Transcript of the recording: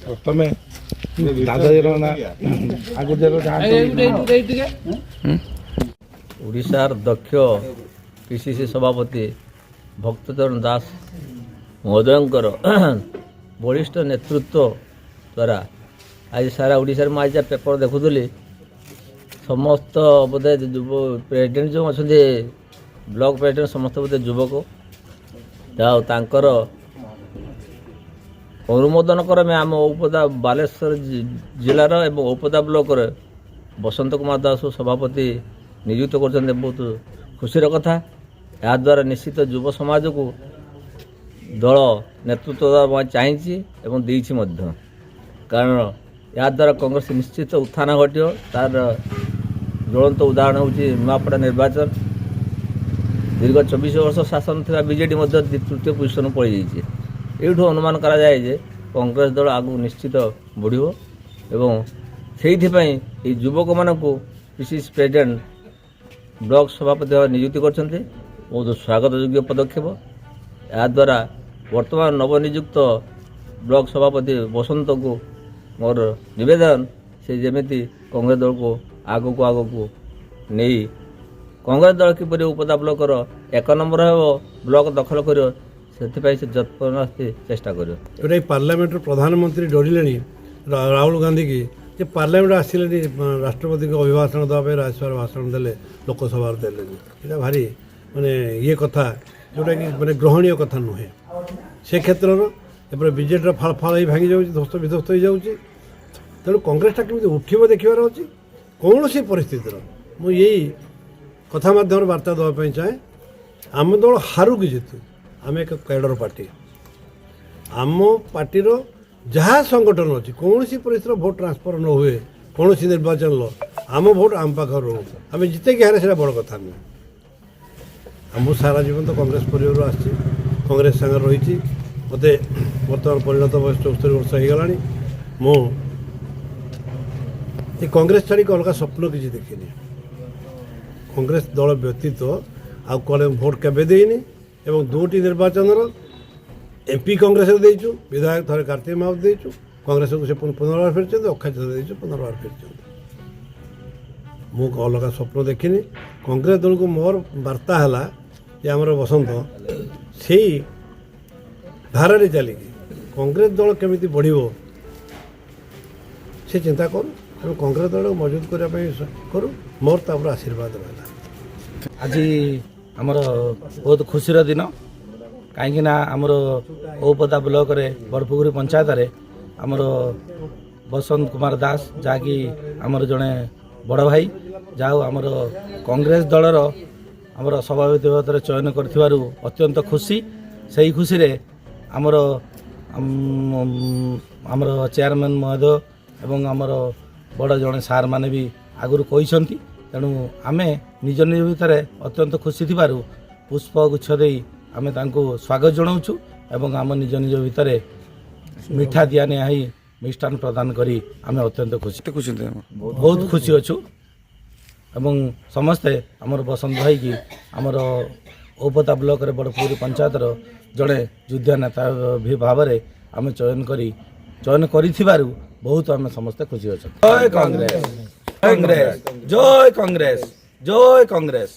ପ୍ରଥମେ ଓଡ଼ିଶାର ଦକ୍ଷ ପିସିସି ସଭାପତି ଭକ୍ତଚରଣ ଦାସ ମହୋଦୟଙ୍କର ବଳିଷ୍ଠ ନେତୃତ୍ୱ ଦ୍ୱାରା ଆଜି ସାରା ଓଡ଼ିଶାରେ ମୁଁ ଆଜି ପେପର ଦେଖୁଥିଲି ସମସ୍ତ ବୋଧେ ପ୍ରେସିଡେଣ୍ଟ ଯେଉଁ ଅଛନ୍ତି ବ୍ଲକ ପ୍ରେସିଡେଣ୍ଟ ସମସ୍ତ ବୋଧେ ଯୁବକ ଯାହା ତାଙ୍କର ଅନୁମୋଦନ କ୍ରମେ ଆମ ଔପଦା ବାଲେଶ୍ୱର ଜିଲ୍ଲାର ଏବଂ ଔପଦା ବ୍ଲକରେ ବସନ୍ତ କୁମାର ଦାସ ସଭାପତି ନିଯୁକ୍ତ କରିଛନ୍ତି ବହୁତ ଖୁସିର କଥା। ଏହାଦ୍ୱାରା ନିଶ୍ଚିତ ଯୁବ ସମାଜକୁ ଦଳ ନେତୃତ୍ୱ ଦେବା ଚାହିଁଛି ଏବଂ ଦେଇଛି ମଧ୍ୟ, କାରଣ ଏହାଦ୍ୱାରା କଂଗ୍ରେସ ନିଶ୍ଚିତ ଉତ୍ଥାନ ଘଟିବ। ତାର ଜ୍ୱଳନ୍ତ ଉଦାହରଣ ହେଉଛି ନୂଆପଡ଼ା ନିର୍ବାଚନ। ଦୀର୍ଘ 24 ବର୍ଷ ଶାସନ ଥିବା ବିଜେଡି ମଧ୍ୟ ତୃତୀୟ ପୋଜିସନକୁ ପଳାଇଯାଇଛି। ଏଇଠୁ ଅନୁମାନ କରାଯାଏ ଯେ କଂଗ୍ରେସ ଦଳ ଆଗକୁ ନିଶ୍ଚିତ ବଢ଼ିବ ଏବଂ ସେଇଥିପାଇଁ ଏହି ଯୁବକମାନଙ୍କୁ ପିସିସି ପ୍ରେସିଡେଣ୍ଟ ବ୍ଲକ ସଭାପତି ଭାବରେ ନିଯୁକ୍ତି କରିଛନ୍ତି। ବହୁତ ସ୍ୱାଗତଯୋଗ୍ୟ ପଦକ୍ଷେପ। ଏହାଦ୍ୱାରା ବର୍ତ୍ତମାନ ନବନିଯୁକ୍ତ ବ୍ଲକ ସଭାପତି ବସନ୍ତକୁ ମୋର ନିବେଦନ ସେ ଯେମିତି କଂଗ୍ରେସ ଦଳକୁ ଆଗକୁ ନେଇ କଂଗ୍ରେସ ଦଳ କିପରି ଉପଦା ବ୍ଲକର 1 ନମ୍ବର ହେବ, ବ୍ଲକ ଦଖଲ କରିବ, ସେଥିପାଇଁ ସେ ଯତ୍ନସ୍ତି ଚେଷ୍ଟା କରିବ। ଯେଉଁଟା ପାର୍ଲାମେଣ୍ଟର ପ୍ରଧାନମନ୍ତ୍ରୀ ଡରିଲେଣି ରାହୁଲ ଗାନ୍ଧୀକି ଯେ ପାର୍ଲାମେଣ୍ଟ ଆସିଲେନି ରାଷ୍ଟ୍ରପତିଙ୍କୁ ଅଭିଭାଷଣ ଦେବା ପାଇଁ ରାଜ୍ୟସଭାରେ ଭାଷଣ ଦେଲେ, ଲୋକସଭାରେ ଦେଲେନି। ଏଇଟା ଭାରି ଇଏ କଥା, ଯେଉଁଟାକି ଗ୍ରହଣୀୟ କଥା ନୁହେଁ। ସେ କ୍ଷେତ୍ରର ଏପଟେ ବିଜେଡ଼ିର ଫାଳ ହେଇ ଭାଙ୍ଗି ଯାଉଛି, ଧ୍ୱସ୍ତ ବିଧ୍ୱସ୍ତ ହୋଇଯାଉଛି। ତେଣୁ କଂଗ୍ରେସଟା କେମିତି ଉଠିବ ଦେଖିବାର ଅଛି। କୌଣସି ପରିସ୍ଥିତିର ମୁଁ ଏଇ କଥା ମାଧ୍ୟମରେ ବାର୍ତ୍ତା ଦେବା ପାଇଁ ଚାହେଁ, ଆମ ଦଳ ହାରୁ କି ଜିତୁ, ଆମେ ଏକ କ୍ୟାଡର ପାର୍ଟି। ଆମ ପାର୍ଟିର ଯାହା ସଂଗଠନ ଅଛି କୌଣସି ପରିସ୍ଥିତିର ଭୋଟ ଟ୍ରାନ୍ସଫର ନ ହୁଏ କୌଣସି ନିର୍ବାଚନର, ଆମ ଭୋଟ ଆମ ପାଖରେ ରହୁ। ଆମେ ଜିତେକି ହାରେ ସେଇଟା ବଡ଼ କଥା ନୁହେଁ। ମୁଁ ସାରା ଜୀବନ ତ କଂଗ୍ରେସ ପରିବାରରୁ ଆସିଛି, କଂଗ୍ରେସ ସାଙ୍ଗରେ ରହିଛି। ମୋତେ ବର୍ତ୍ତମାନ ପରିଣତ ବୟସ 74 ବର୍ଷ ହେଇଗଲାଣି। ମୁଁ ଏ କଂଗ୍ରେସ ଛାଡ଼ିକି ଅଲଗା ସ୍ୱପ୍ନ କିଛି ଦେଖିନି। କଂଗ୍ରେସ ଦଳ ବ୍ୟତୀତ ଆଉ କୁଆଡ଼େ ଭୋଟ କେବେ ଦେଇନି ଏବଂ 2ଟି ନିର୍ବାଚନର MP କଂଗ୍ରେସକୁ ଦେଇଛୁ, ବିଧାୟକ ଥରେ କାର୍ତ୍ତିକ ମାଉତ ଦେଇଛୁ, କଂଗ୍ରେସକୁ ସେ ପୁନର୍ବାର ଫେରିଛନ୍ତି, ଅକ୍ଷୟ ଦେଇଛୁ, ପୁନର୍ବାର ଫେରିଛନ୍ତି। ମୁଁ ଅଲଗା ସ୍ୱପ୍ନ ଦେଖିନି। କଂଗ୍ରେସ ଦଳକୁ ମୋର ବାର୍ତ୍ତା ହେଲା ଯେ ଆମର ବସନ୍ତ ସେଇ ଧାରାରେ ଚାଲିକି କଂଗ୍ରେସ ଦଳ କେମିତି ବଢ଼ିବ ସେ ଚିନ୍ତା କରୁ ଏବଂ କଂଗ୍ରେସ ଦଳକୁ ମଜବୁତ କରିବା ପାଇଁ କରୁ। ମୋର ତାପରେ ଆଶୀର୍ବାଦ ରହିଲା। ଆଜି ଆମର ବହୁତ ଖୁସିର ଦିନ, କାହିଁକିନା ଆମର ଔପଦା ବ୍ଲକରେ ବଡ଼ପୁକୁରୀ ପଞ୍ଚାୟତରେ ଆମର ବସନ୍ତ କୁମାର ଦାସ, ଯାହାକି ଆମର ଜଣେ ବଡ଼ ଭାଇ, ଯାହା ଆମର କଂଗ୍ରେସ ଦଳର ଆମର ସଭାପତି ଭାବରେ ଚୟନ କରିଥିବାରୁ ଅତ୍ୟନ୍ତ ଖୁସି। ସେହି ଖୁସିରେ ଆମର ଚେୟାରମ୍ୟାନ୍ ମହୋଦୟ ଏବଂ ଆମର ବଡ଼ ଜଣେ ସାର୍ ମାନେ ବି ଆଗରୁ କହିଛନ୍ତି। ତେଣୁ ଆମେ ନିଜ ଭିତରେ ଅତ୍ୟନ୍ତ ଖୁସି ଥିବାରୁ ପୁଷ୍ପଗୁଚ୍ଛ ଦେଇ ଆମେ ତାଙ୍କୁ ସ୍ୱାଗତ ଜଣାଉଛୁ ଏବଂ ଆମ ନିଜ ଭିତରେ ମିଠା ଦିଆନିଆ ହେଇ ମିଷ୍ଟାନ୍ନ ପ୍ରଦାନ କରି ଆମେ ଅତ୍ୟନ୍ତ ଖୁସି, ବହୁତ ଖୁସି ଅଛୁ। ଏବଂ ସମସ୍ତେ ଆମର ବସନ୍ତ ଭାଇକି ଆମର ଔପଦା ବ୍ଲକରେ ବଡ଼ପୁକୁରୀ ପଞ୍ଚାୟତର ଜଣେ ଯୁଦ୍ଧ ନେତା ଭାବରେ ଆମେ ଚୟନ କରିଥିବାରୁ ବହୁତ ଆମେ ସମସ୍ତେ ଖୁସି ଅଛୁ। ଜୟ କଂଗ୍ରେସ, ଜୟ କଂଗ୍ରେସ, ଜୟ କଂଗ୍ରେସ, ଜୟ କଂଗ୍ରେସ।